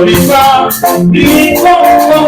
viva, y como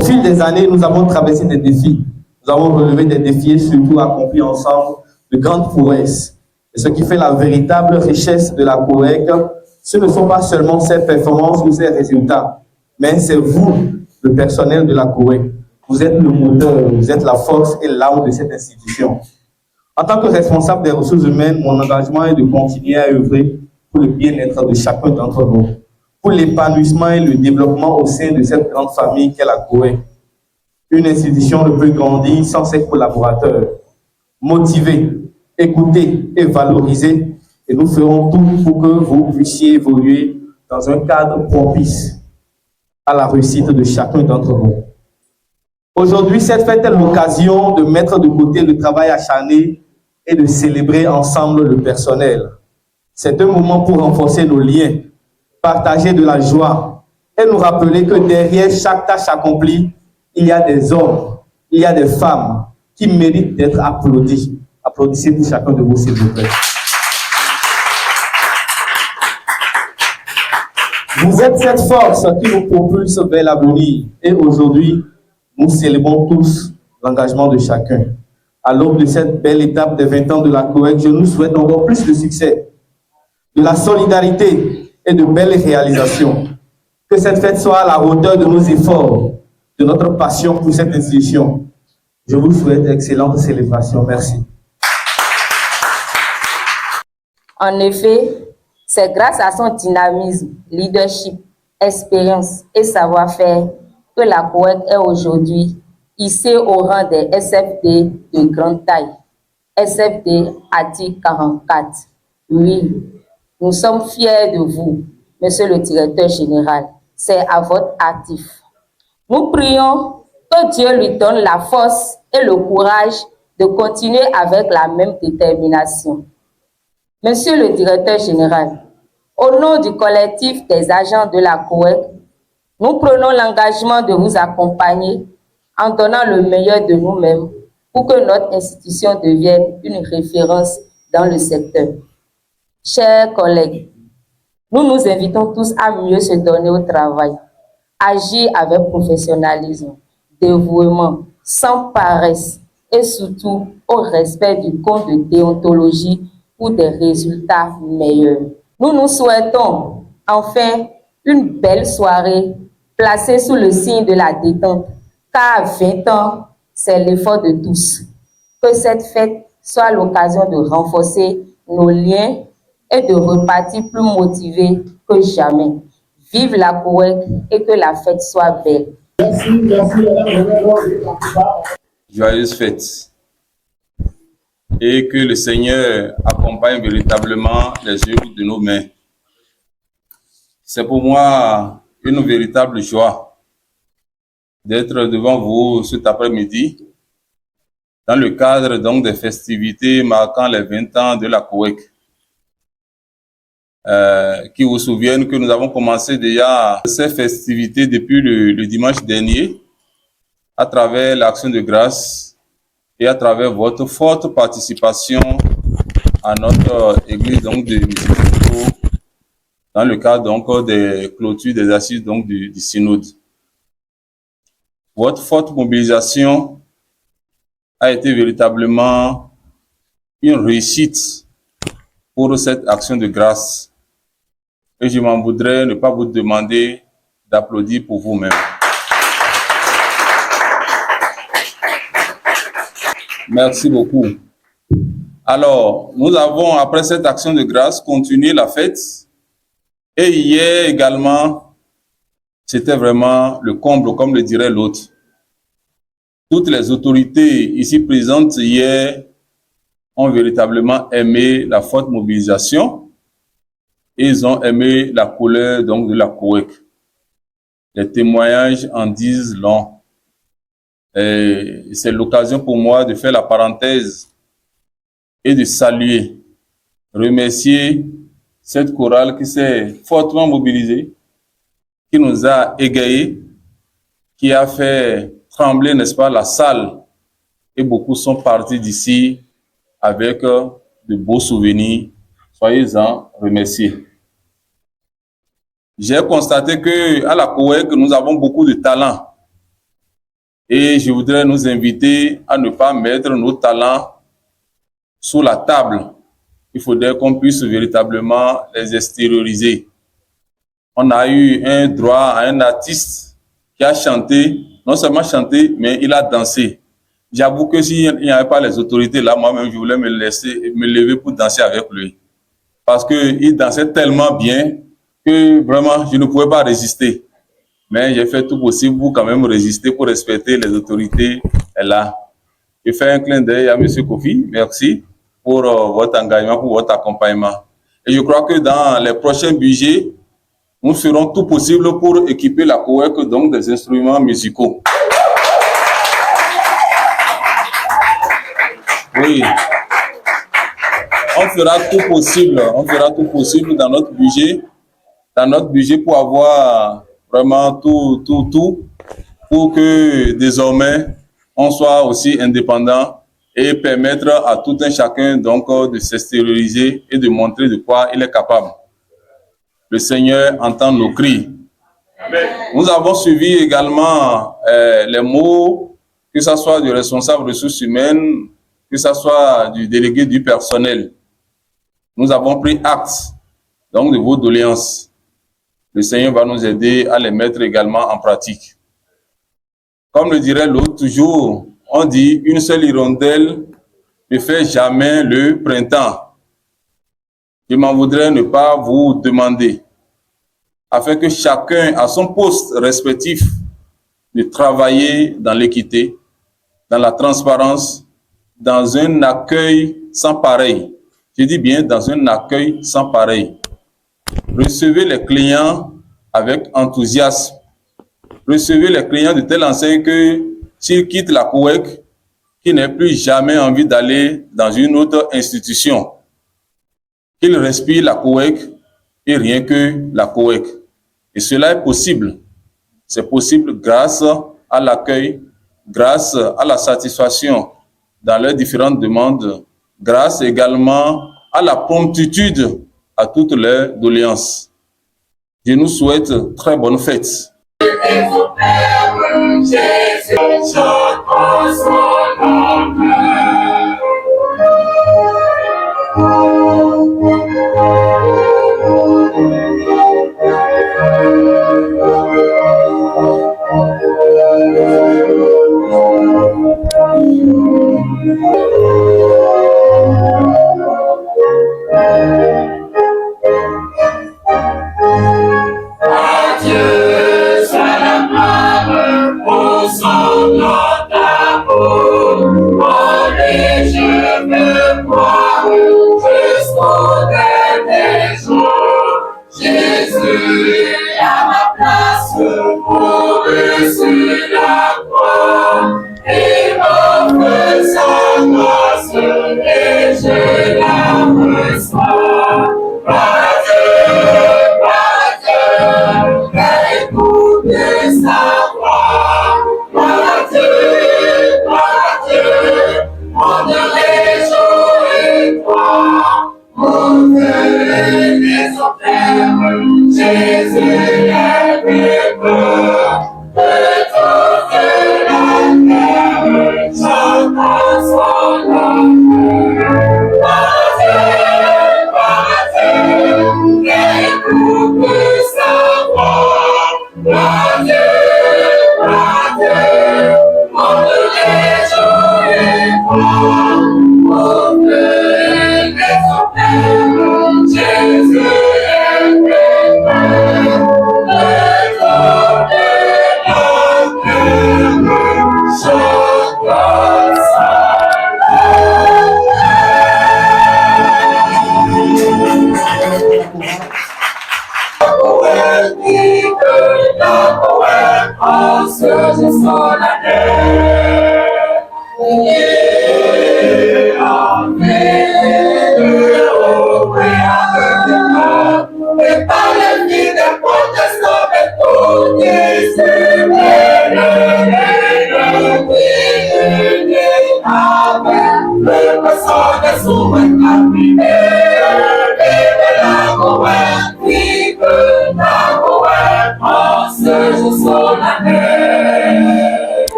Au fil des années, nous avons traversé des défis. Nous avons relevé des défis et surtout accompli ensemble de grandes prouesses. Et ce qui fait la véritable richesse de la COEC, ce ne sont pas seulement ses performances ou ses résultats, mais c'est vous, le personnel de la COEC. Vous êtes le moteur, vous êtes la force et l'âme de cette institution. En tant que responsable des ressources humaines, mon engagement est de continuer à œuvrer pour le bien-être de chacun d'entre nous, pour l'épanouissement et le développement au sein de cette grande famille qu'est la COEC. Une institution ne peut grandir sans ses collaborateurs. Motiver, écouter et valoriser et nous ferons tout pour que vous puissiez évoluer dans un cadre propice à la réussite de chacun d'entre vous. Aujourd'hui, cette fête est l'occasion de mettre de côté le travail acharné et de célébrer ensemble le personnel. C'est un moment pour renforcer nos liens, partager de la joie et nous rappeler que derrière chaque tâche accomplie, il y a des hommes, il y a des femmes qui méritent d'être applaudis. Applaudissez pour chacun de vous, s'il vous plaît. Vous êtes cette force qui nous propulse vers l'avenir et aujourd'hui, nous célébrons tous l'engagement de chacun. À l'aube de cette belle étape des 20 ans de la COEC, je nous souhaite encore plus de succès, de la solidarité et de belles réalisations. Que cette fête soit à la hauteur de nos efforts, de notre passion pour cette institution. Je vous souhaite d'excellentes célébrations. Merci. En effet, c'est grâce à son dynamisme, leadership, expérience et savoir-faire que la COEC est aujourd'hui hissée au rang des SFD de grande taille. SFD ATI 44. Oui, nous sommes fiers de vous, Monsieur le Directeur Général. C'est à votre actif. Nous prions que Dieu lui donne la force et le courage de continuer avec la même détermination. Monsieur le Directeur Général, au nom du collectif des agents de la COEC, nous prenons l'engagement de vous accompagner en donnant le meilleur de nous-mêmes pour que notre institution devienne une référence dans le secteur. Chers collègues, nous nous invitons tous à mieux se donner au travail, agir avec professionnalisme, dévouement, sans paresse et surtout au respect du code de déontologie pour des résultats meilleurs. Nous nous souhaitons enfin une belle soirée placée sous le signe de la détente, car 20 ans, c'est l'effort de tous. Que cette fête soit l'occasion de renforcer nos liens et de repartir plus motivés que jamais. Vive la COEC et que la fête soit belle. Merci, merci. Joyeuses fêtes. Et que le Seigneur accompagne véritablement les œuvres de nos mains. C'est pour moi une véritable joie d'être devant vous cet après-midi dans le cadre donc des festivités marquant les 20 ans de la COEC. Qui vous souviennent que nous avons commencé déjà ces festivités depuis le dimanche dernier à travers l'action de grâce et à travers votre forte participation à notre église donc de Mississippi dans le cadre donc des clôtures des assises donc du synode. Votre forte mobilisation a été véritablement une réussite pour cette action de grâce. Et je m'en voudrais ne pas vous demander d'applaudir pour vous-même. Merci beaucoup. Alors, nous avons, après cette action de grâce, continué la fête. Et hier également, c'était vraiment le comble, comme le dirait l'autre. Toutes les autorités ici présentes hier ont véritablement aimé la forte mobilisation. Ils ont aimé la couleur donc de la COEC. Les témoignages en disent long. C'est l'occasion pour moi de faire la parenthèse et de saluer, remercier cette chorale qui s'est fortement mobilisée, qui nous a égayés, qui a fait trembler, n'est-ce pas, la salle. Et beaucoup sont partis d'ici avec de beaux souvenirs. Soyez-en remerciés. J'ai constaté que à la COEC, nous avons beaucoup de talents. Et je voudrais nous inviter à ne pas mettre nos talents sous la table. Il faudrait qu'on puisse véritablement les extérioriser. On a eu un droit à un artiste qui a chanté, non seulement chanté, mais il a dansé. J'avoue que s'il n'y avait pas les autorités là, moi-même, je voulais me lever pour danser avec lui. Parce qu'il dansait tellement bien que vraiment, je ne pouvais pas résister. Mais j'ai fait tout possible pour quand même résister, pour respecter les autorités là. Je fais un clin d'œil à M. Kofi. Merci pour votre engagement, pour votre accompagnement. Et je crois que dans les prochains budgets, nous ferons tout possible pour équiper la COEC donc des instruments musicaux. Oui. On fera tout possible dans notre budget pour avoir vraiment tout pour que désormais on soit aussi indépendant et permettre à tout un chacun donc de s'extérioriser et de montrer de quoi il est capable. Le Seigneur entend nos cris. Amen. Nous avons suivi également les mots, que ce soit du responsable ressources humaines, que ce soit du délégué du personnel. Nous avons pris acte donc de vos doléances. Le Seigneur va nous aider à les mettre également en pratique. Comme le dirait l'autre, toujours, on dit une seule hirondelle ne fait jamais le printemps. Je m'en voudrais ne pas vous demander, afin que chacun à son poste respectif, de travailler dans l'équité, dans la transparence, dans un accueil sans pareil. Je dis bien dans un accueil sans pareil. Recevez les clients avec enthousiasme. Recevez les clients de telle enseigne que s'ils quittent la COEC, qu'ils n'aient plus jamais envie d'aller dans une autre institution. Qu'ils respirent la COEC et rien que la COEC. Et cela est possible. C'est possible grâce à l'accueil, grâce à la satisfaction dans leurs différentes demandes, grâce également à la promptitude à toutes leurs doléances. Je nous souhaite très bonne fête. Yeah.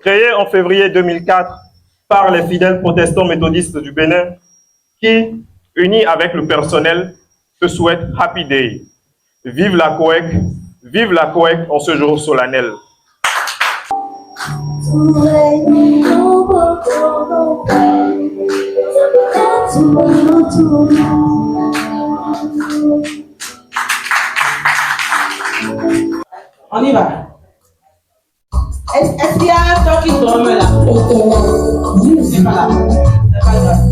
Créé en février 2004 par les fidèles protestants méthodistes du Bénin, qui, unis avec le personnel, se souhaitent Happy Day. Vive la COEC en ce jour solennel. On y va. Est-ce qu'il y a un temps qui dorme là? C'est pas là. C'est pas grave.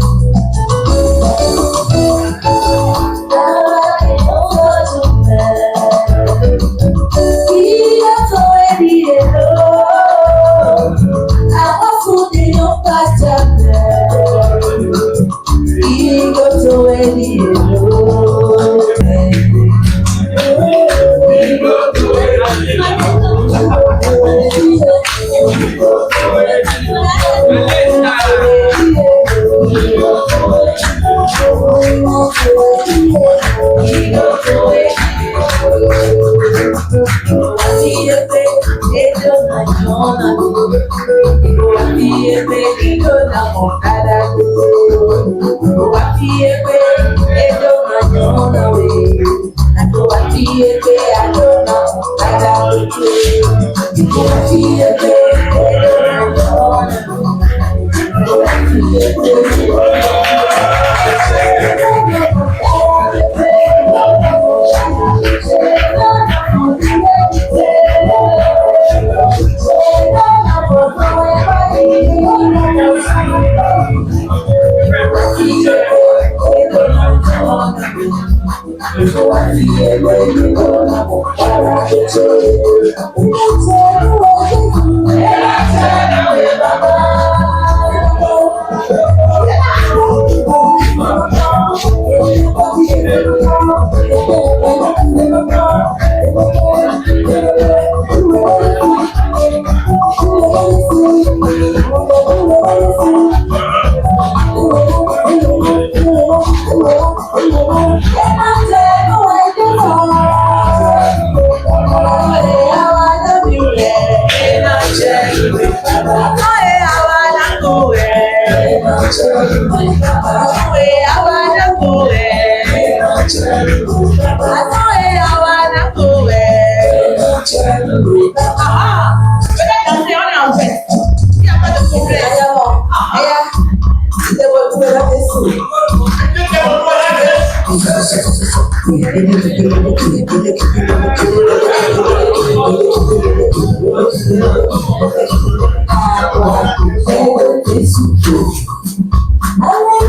I